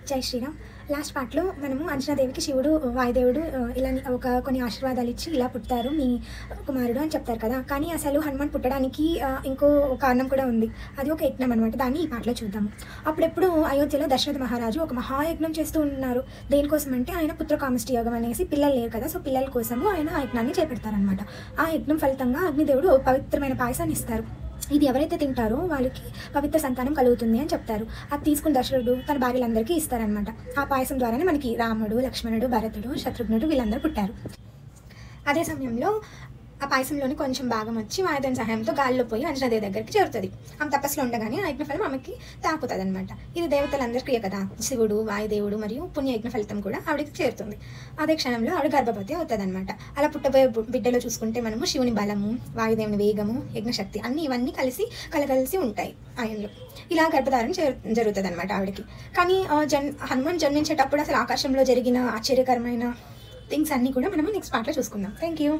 జై శ్రీరామ్. లాస్ట్ పార్ట్లో మనము అంజనాదేవికి శివుడు వాయుదేవుడు ఇలా కొన్ని ఆశీర్వాదాలు ఇచ్చి ఇలా పుట్టారు మీ కుమారుడు అని చెప్తారు కదా. కానీ అసలు హనుమాన్ పుట్టడానికి ఇంకో కారణం కూడా ఉంది. అది ఒక యజ్ఞం అనమాట. దాన్ని ఈ పాటలో చూద్దాము. అప్పుడెప్పుడు అయోధ్యలో దశరథ మహారాజు ఒక మహాయజ్ఞం చేస్తూ ఉన్నారు. దేనికోసం అంటే ఆయన పుత్రకామష్టి యోగం అనేసి పిల్లలు లేరు కదా, సో పిల్లల కోసము ఆయన ఆ యజ్ఞాన్ని చేపెడతారనమాట. ఆ యజ్ఞం ఫలితంగా అగ్నిదేవుడు పవిత్రమైన పాయసాన్ని ఇస్తారు. ఇది ఎవరైతే తింటారో వాళ్ళకి పవిత్ర సంతానం కలుగుతుంది అని చెప్తారు. అది తీసుకుని దశరథుడు తన భార్యలందరికీ ఇస్తారనమాట. ఆ పాయసం ద్వారానే మనకి రాముడు, లక్ష్మణుడు, భరతుడు, శత్రుఘ్నుడు వీళ్ళందరూ పుట్టారు. అదే సమయంలో ఆ పాయసంలోని కొంచెం భాగం వచ్చి వాయుదేవుని సహాయంతో గాలిలో పోయి అంజనాదేవి దగ్గరికి చేరుతుంది. ఆమె తపస్సులో ఉండగానే ఆ యజ్ఞఫలం ఆమెకి తాకుతుంది అనమాట. ఇది దేవతలందరికీ కదా, శివుడు, వాయుదేవుడు మరియు పుణ్య యజ్ఞ ఫలితం కూడా ఆవిడకి చేరుతుంది. అదే క్షణంలో ఆవిడ గర్భవతి అవుతుంది అనమాట. అలా పుట్టబోయే బిడ్డలో చూసుకుంటే మనము శివుని బలము, వాయుదేవుని వేగము, యజ్ఞశక్తి ఇవన్నీ కలగలిసి ఉంటాయి ఆయనలో. ఇలా గర్భధారణ జరుగుతుంది అనమాట ఆవిడకి. కానీ హనుమాన్ జన్మించేటప్పుడు అసలు ఆకాశంలో జరిగిన ఆశ్చర్యకరమైన థింగ్స్ అన్నీ కూడా మనము నెక్స్ట్ పార్ట్లో చూసుకుందాం. Thank you.